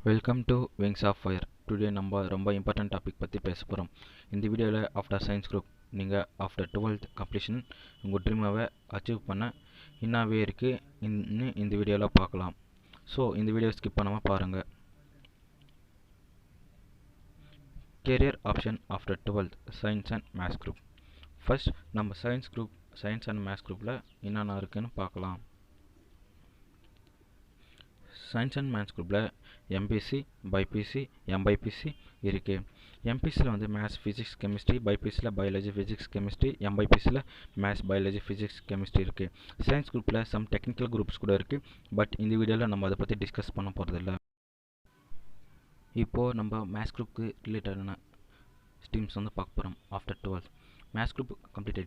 Welcome to Wings of Fire. Today நம்ம ரொம்ப important topic பற்றி பேச போகிறோம். இந்த வீடியோவில் ஆஃப்டர் சயின்ஸ் குரூப் நீங்கள் ஆஃப்டர் 12th கம்ப்ளீஷன் உங்கள் ட்ரீமாவை அச்சீவ் பண்ண என்னவே இருக்குது இன்னும் இந்த வீடியோவில் பார்க்கலாம். ஸோ இந்த வீடியோ ஸ்கிப் பண்ணாமல் பாருங்கள். Career option after 12th science and maths group. First நம்ம சயின்ஸ் அண்ட் மேத்ஸ் குரூப்பில் என்னென்ன இருக்குதுன்னு பார்க்கலாம். சயின்ஸ் அண்ட் மேத்ஸ் குரூப்பில் எம்பிசி, பைபிசி, எம்பைபிசி இருக்குது. எம்பிசியில் வந்து மேத்ஸ், ஃபிசிக்ஸ், கெமிஸ்ட்ரி, பைபிசியில் பயாலஜி, ஃபிசிக்ஸ், கெமிஸ்ட்ரி, எம்பைபிசியில் மேத்ஸ், பயாலஜி, ஃபிசிக்ஸ், கெமிஸ்ட்ரி இருக்குது. சயின்ஸ் குரூப்பில் சம் டெக்னிக்கல் குரூப்ஸ் கூட இருக்குது. பட் இந்த வீடியோவில் நம்ம அதை பற்றி டிஸ்கஸ் பண்ண போகிறதில்ல. இப்போது நம்ம மேத்ஸ் குரூப்புக்கு ரிலேட்டடான ஸ்ட்ரீம்ஸ் வந்து பார்க்க போகிறோம். After 12th maths group complete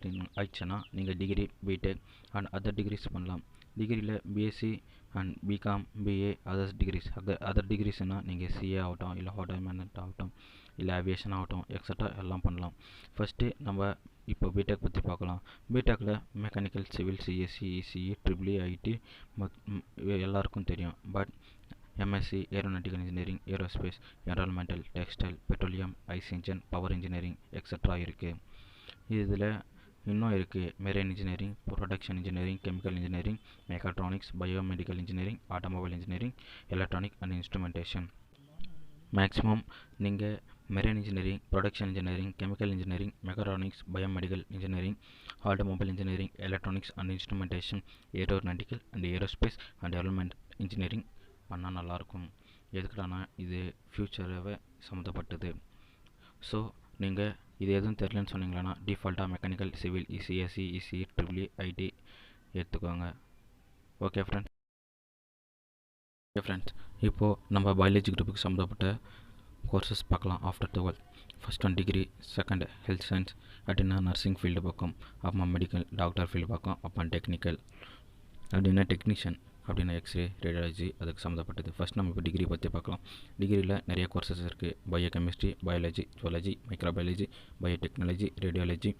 ஆயிடுச்சுன்னா நீங்கள் degree, BTech and other degrees பண்ணலாம். டிகிரியில் BSc and BCom, BA, other டிகிரிஸ்னால் நீங்கள் சிஏ ஆகட்டும், இல்லை ஹோட்டல் மேனேஜ்மெண்ட் ஆகட்டும், இல்லை ஏவியேஷன் ஆகட்டும், எக்ஸட்ரா எல்லாம் பண்ணலாம். ஃபஸ்ட்டு நம்ம இப்போ பிடெக் பற்றி பார்க்கலாம். பிடெக்கில் mechanical, civil, CSC, ECE, triple E, IT எல்லாருக்கும் தெரியும். But MSc aeronautical engineering, aerospace, environmental, textile, petroleum, ice engine, power engineering extra இருக்குது. இதில் இன்னும் இருக்குது marine engineering, production engineering, chemical engineering, mechatronics, biomedical engineering, automobile engineering, electronic and instrumentation. Maximum நீங்கள் marine engineering, production engineering, chemical engineering, mechatronics, biomedical engineering, automobile engineering, electronics and instrumentation, aeronautical and aerospace and development engineering பண்ணால் நல்லாயிருக்கும். எதுக்குடானா இது ஃப்யூச்சராகவே சம்மந்தப்பட்டது. So நீங்கள் இது எதுவும் தெரியலன்னு சொன்னீங்களா டிஃபால்ட்டாக mechanical, civil, ECSC, ECE, triple E, IT எடுத்துக்கோங்க. ஓகே ஃப்ரெண்ட்ஸ், இப்போது நம்ம பயாலஜி குரூப்புக்கு சம்மந்தப்பட்ட கோர்சஸ் பார்க்கலாம். After 12th first one degree, second health science, அப்படின்னா நர்சிங் ஃபீல்டு பக்கம், அப்புறமா மெடிக்கல் டாக்டர் ஃபீல்டு பக்கம், அப்புறம் டெக்னிக்கல் அப்படின்னா டெக்னீஷியன் அப்படின்னா எக்ஸ்ரே, ரேடியாலஜி அதுக்கு சம்மந்தப்பட்டது. ஃபஸ்ட் நம்ம இப்போ டிகிரி பற்றி பார்க்கலாம். டிகிரியில் நிறைய கோர்சஸ் இருக்குது. Biochemistry, biology, zoology, microbiology, biotechnology, radiology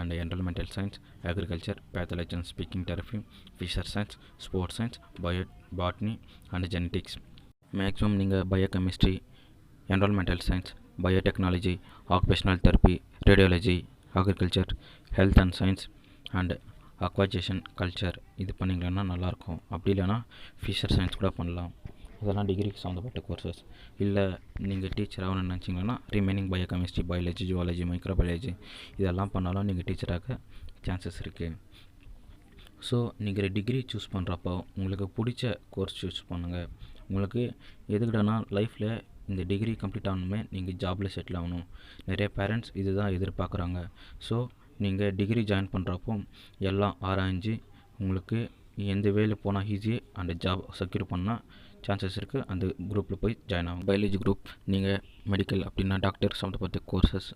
and environmental science, agriculture, pathology and speaking therapy, fisher science, sports science, botany and genetics. Maximum நீங்கள் biochemistry, environmental science, biotechnology, occupational therapy, radiology, agriculture, health and science and அக்வாஜேஷன் culture இது பண்ணிங்களன்னா நல்லாயிருக்கும். அப்படி இல்லைனா Fisher science கூட பண்ணலாம். இதெல்லாம் டிகிரிக்கு சம்மந்தப்பட்ட கோர்சஸ். இல்லை நீங்கள் டீச்சர் ஆகணும்னு நினச்சிங்கன்னா remaining biochemistry, biology, zoology, microbiology இதெல்லாம் பண்ணாலும் நீங்கள் டீச்சராக சான்சஸ் இருக்குது. ஸோ நீங்கள் டிகிரி சூஸ் பண்ணுறப்போ உங்களுக்கு பிடிச்ச கோர்ஸ் சூஸ் பண்ணுங்கள். உங்களுக்கு எதுக்கிட்டனா லைஃப்பில் இந்த டிகிரி கம்ப்ளீட் ஆகணுமே நீங்கள் ஜாபில் செட்டில் ஆகணும். நிறைய பேரண்ட்ஸ் இது தான் எதிர்பார்க்குறாங்க. ஸோ நீங்கள் டிகிரி ஜாயின் பண்ணுறப்போ எல்லாம் ஆராய்ஞ்சு உங்களுக்கு எந்த வேலை போனால் ஈஸி அந்த ஜாப் செக்யூர் பண்ணால் சான்சஸ் இருக்குது. அந்த குரூப்பில் போய் ஜாயின் ஆகும். பயாலஜி குரூப் நீங்கள் மெடிக்கல் அப்படின்னா டாக்டர் சம்மந்தப்பட்ட கோர்சஸ்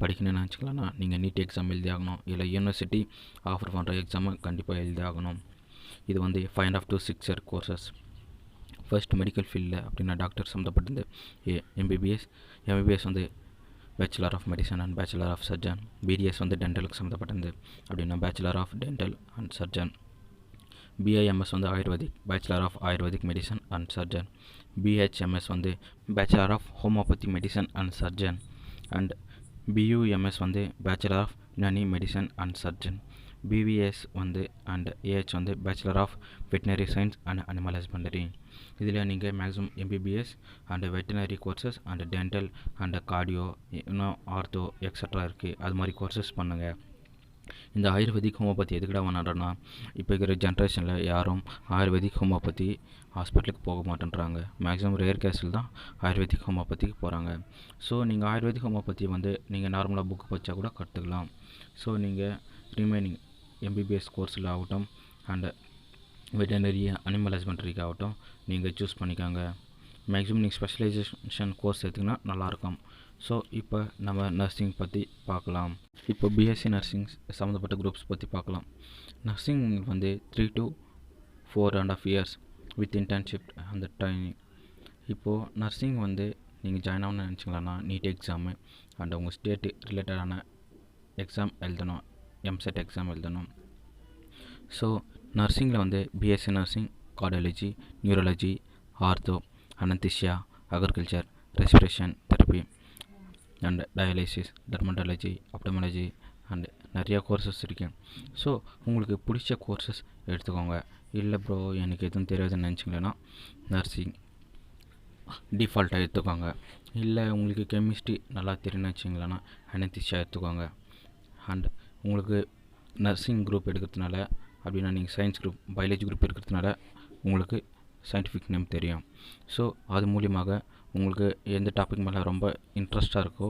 படிக்கணும்னு நினச்சிக்கலாம்னா நீங்கள் நீட் எக்ஸாம் எழுதி ஆகணும். இல்லை யூனிவர்சிட்டி ஆஃபர் பண்ணுற எக்ஸாமை கண்டிப்பாக எழுதி ஆகணும். இது வந்து 5.5 to 6 year courses. First medical ஃபீல்டில் அப்படின்னா டாக்டர் சம்மந்தப்பட்டது எம்பிபிஎஸ் வந்து bachelor of medicine and bachelor of surgeon. BDS வந்து டென்டலுக்கு சம்மந்தப்பட்டது அப்படின்னா bachelor of dental and surgeon. BIMS வந்து ayurvedic, bachelor of ayurvedic medicine and surgeon. BHMS வந்து bachelor of homeopathy medicine and surgeon. And BUMS வந்து bachelor of Unani medicine and surgeon. BVS வந்து and AH வந்து bachelor of veterinary science and animal husbandry. இதில் நீங்கள் maximum MBBS and veterinary courses and dental and cardio, இன்னும் ortho extra இருக்குது. அது மாதிரி courses பண்ணுங்கள். இந்த ஆயுர்வேதிக் ஹோமியோபதி எதுக்கிட வேணான்றனா இப்போ இருக்கிற ஜென்ரேஷனில் யாரும் ஆயுர்வேதிக் ஹோமியோபதி ஹாஸ்பிட்டலுக்கு போக மாட்டேன்றாங்க. மேக்ஸிமம் ரேர் கேஸில் தான் ஆயுர்வேதிக் ஹோமியோபதிக்கு போகிறாங்க. ஸோ நீங்கள் ஆயுர்வேதிக் ஹோமியோபதி வந்து நீங்கள் நார்மலாக புக்கு படித்தா கூட கற்றுக்கலாம். ஸோ நீங்கள் ரிமைனிங் எம்பிபிஎஸ் கோர்ஸில் ஆகட்டும் அண்ட் வெட்டினரி அனிமல் ஹஸ்பண்டரிக்கு ஆகட்டும் நீங்கள் சூஸ் பண்ணிக்கோங்க. மேக்ஸிமம் நீங்கள் ஸ்பெஷலைசேஷன் கோர்ஸ் எடுத்திங்கன்னா நல்லாயிருக்கும். ஸோ இப்போ நம்ம நர்சிங் பற்றி பார்க்கலாம். இப்போ பிஎஸ்சி நர்சிங் சம்மந்தப்பட்ட குரூப்ஸ் பற்றி பார்க்கலாம். நர்சிங் வந்து 3 to 4.5 years வித் இன்டர்ன்ஷிப் அந்த ட்ரைனிங். இப்போது நர்சிங் வந்து நீங்கள் ஜாயின் ஆகணும்னு நினச்சிங்களா நீட் எக்ஸாமு அண்ட் உங்கள் ஸ்டேட்டு ரிலேட்டடான எக்ஸாம் எழுதணும், எம்செட் எக்ஸாம் எழுதணும். ஸோ நர்சிங்கில் வந்து BSc nursing, cardiology, neurology, ortho, anaesthesia, agriculture, respiration therapy and dialysis, dermatology, ஆப்டமாலஜி and நிறையா கோர்சஸ் இருக்கு. ஸோ உங்களுக்கு பிடிச்ச கோர்சஸ் எடுத்துக்கோங்க. இல்லை ப்ரோ எனக்கு எதுவும் தெரியாதுன்னு நினச்சிங்களேன்னா நர்சிங் டிஃபால்ட்டாக எடுத்துக்கோங்க. இல்லை உங்களுக்கு கெமிஸ்ட்ரி நல்லா தெரியும்னு வச்சிங்களேன்னா அனஸ்தீசியா எடுத்துக்கோங்க. அண்ட் உங்களுக்கு நர்சிங் குரூப் எடுக்கிறதுனால அப்படின்னா நீங்கள் சயின்ஸ் குரூப் பயாலஜி குரூப் இருக்கிறதுனால உங்களுக்கு சயின்டிஃபிக் நேம் தெரியும். ஸோ அது மூலியமாக உங்களுக்கு எந்த டாபிக் மேலே ரொம்ப இன்ட்ரெஸ்ட்டாக இருக்கோ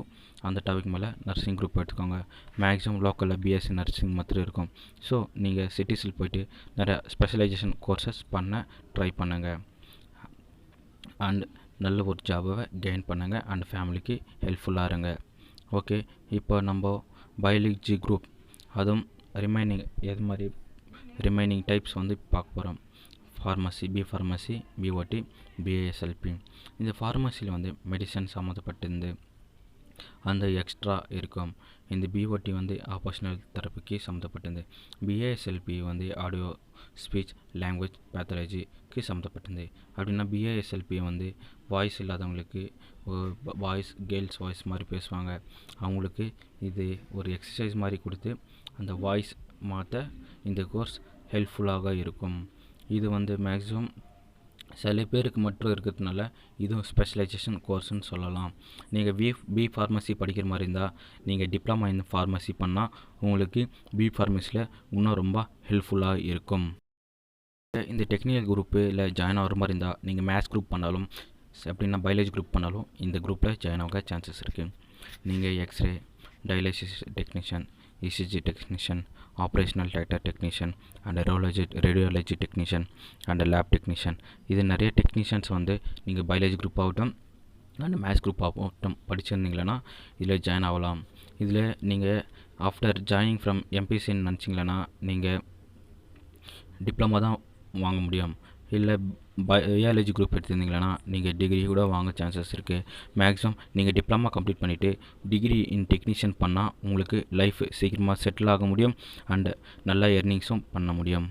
அந்த டாபிக் மேலே நர்சிங் குரூப் எடுத்துக்கோங்க. மேக்ஸிமம் லோக்கலில் பிஎஸ்சி நர்சிங் மாத்திரம் இருக்கும். ஸோ நீங்கள் சிட்டிஸில் போய்ட்டு நிறையா ஸ்பெஷலைசேஷன் கோர்சஸ் பண்ண ட்ரை பண்ணுங்கள். அண்ட் நல்ல ஒரு ஜாபை கெயின் பண்ணுங்கள் அண்ட் ஃபேமிலிக்கு ஹெல்ப்ஃபுல்லாக இருங்க. ஓகே, இப்போ நம்ம பயாலஜி குரூப் அதுவும் ரிமைனிங் டைப்ஸ் வந்து பார்க்க போகிறோம். Pharmacy, pharmacy, BOD, BASLP. இந்த ஃபார்மசியில் வந்து மெடிசன் சம்மந்தப்பட்டிருந்து அந்த எக்ஸ்ட்ரா இருக்கும். இந்த பிஓடி வந்து ஆப்போஷனல் தெரப்பிக்கு சம்மந்தப்பட்டது. பிஏஎஸ்எல்பி வந்து ஆடியோ ஸ்பீச் லாங்குவேஜ் பேத்தாலஜிக்கு சம்மந்தப்பட்டது. அப்படின்னா பிஏஎஸ்எல்பி வந்து வாய்ஸ் இல்லாதவங்களுக்கு வாய்ஸ் கேர்ள்ஸ் வாய்ஸ் மாதிரி பேசுவாங்க. அவங்களுக்கு இது ஒரு எக்ஸசைஸ் மாதிரி கொடுத்து அந்த வாய்ஸ் மாற்ற இந்த கோர்ஸ் ஹெல்ப்ஃபுல்லாக இருக்கும். இது வந்து மேக்ஸிமம் சில பேருக்கு மட்டும் இருக்கிறதுனால இதுவும் ஸ்பெஷலைசேஷன் கோர்ஸ்னு சொல்லலாம். நீங்கள் பி ஃபார்மசி படிக்கிற மாதிரி இருந்தால் நீங்கள் டிப்ளமா இன் ஃபார்மசி பண்ணால் உங்களுக்கு பி ஃபார்மசியில் இன்னும் ரொம்ப ஹெல்ப்ஃபுல்லாக இருக்கும். இந்த டெக்னிக்கல் குரூப்பு இல்லை ஜாயின் ஆகிற மாதிரி இருந்தால் நீங்கள் மேத்ஸ் குரூப் பண்ணாலும் அப்படின்னா பயாலஜி குரூப் பண்ணாலும் இந்த குரூப்பில் ஜாயின் ஆக சான்சஸ் இருக்குது. நீங்கள் X-ray, dialysis technician, ECG technician, operational theatre technician and radiology technician and lab technician, இது நிறைய டெக்னீஷியன்ஸ் வந்து நீங்கள் பயாலஜி குரூப் ஆகட்டும் அண்ட் மேத்ஸ் குரூப் ஆகட்டும் படிச்சிருந்தீங்களன்னா இதில் ஜாயின் ஆகலாம். இதில் நீங்கள் ஆஃப்டர் ஜாயினிங் ஃப்ரம் எம்பிசின்னு நினச்சிங்களன்னா நீங்கள் டிப்ளமா தான் வாங்க முடியும். இல்லை பயாலஜி குரூப் எடுத்திருந்தீங்களன்னா நீங்கள் டிகிரி கூட வாங்க சான்சஸ் இருக்குது. மேக்ஸிமம் நீங்கள் டிப்ளமா கம்ப்ளீட் பண்ணிவிட்டு டிகிரி இன் டெக்னீஷியன் பண்ணால் உங்களுக்கு லைஃப் சீக்கிரமாக செட்டில் ஆக முடியும் அண்டு நல்லா எர்னிங்ஸும் பண்ண முடியும்.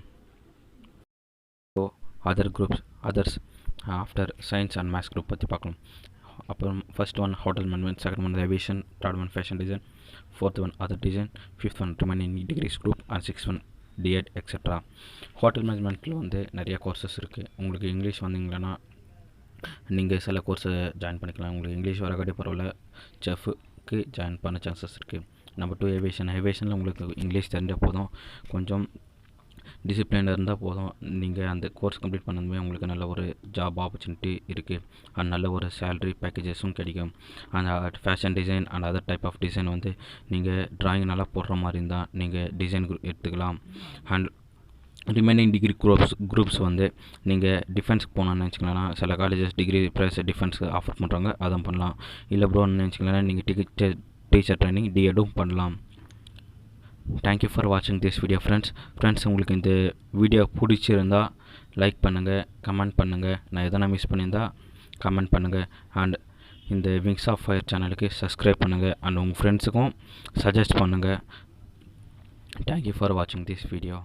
So others after science and maths group பற்றி பார்க்கலாம். அப்புறம் first one hotel management, second one aviation, third one fashion design, fourth one other design, fifth one remaining degrees group and sixth one DEd etcetera. Hotel மேனேஜ்மெண்ட்டில் வந்து நிறையா courses இருக்குது. உங்களுக்கு English வந்தீங்கன்னா நீங்கள் சில கோர்ஸை ஜாயின் பண்ணிக்கலாம். உங்களுக்கு இங்கிலீஷ் வரக்காட்டி பரவாயில்ல, செஃப்க்கு ஜாயின் பண்ண சான்சஸ் இருக்குது. நம்பர் 2 ஏவியேஷனில் உங்களுக்கு இங்கிலீஷ் தெரிஞ்சால் போதும், கொஞ்சம் டிசிப்ளின் இருந்தால் போதும். நீங்கள் அந்த கோர்ஸ் கம்ப்ளீட் பண்ணதுமே உங்களுக்கு நல்ல ஒரு ஜாப் ஆப்பர்ச்சுனிட்டி இருக்குது அண்ட் நல்ல ஒரு சேலரி பேக்கேஜஸும் கிடைக்கும். அந்த fashion design and other type of design வந்து நீங்கள் ட்ராயிங் நல்லா போடுற மாதிரி இருந்தால் நீங்கள் டிசைன் எடுத்துக்கலாம். அண்ட் ரிமைனிங் டிகிரி குரூப்ஸ் வந்து நீங்கள் டிஃபென்ஸ்க்கு போகணுன்னு நினச்சிங்கன்னா சில காலேஜஸ் டிகிரி ப்ளஸ் டிஃபென்ஸ்க்கு ஆஃபர் பண்ணுறாங்க, அதான் பண்ணலாம். இல்லை ப்ரோன்னு நினச்சிங்கன்னா நீங்கள் டீச்சர் ட்ரைனிங் டிஎடும் பண்ணலாம். தேங்க்யூ ஃபார் வாட்சிங் திஸ் வீடியோ ஃப்ரெண்ட்ஸ். உங்களுக்கு இந்த வீடியோ பிடிச்சிருந்தால் லைக் பண்ணுங்கள், கமெண்ட் பண்ணுங்கள். நான் எதனா மிஸ் பண்ணியிருந்தால் கமெண்ட் பண்ணுங்கள். அண்ட் இந்த விங்ஸ் ஆஃப் ஃபயர் சேனலுக்கு சப்ஸ்கிரைப் பண்ணுங்கள் அண்ட் உங்கள் ஃப்ரெண்ட்ஸுக்கும் சஜஸ்ட் பண்ணுங்கள். தேங்க்யூ ஃபார் வாட்சிங் திஸ் வீடியோ.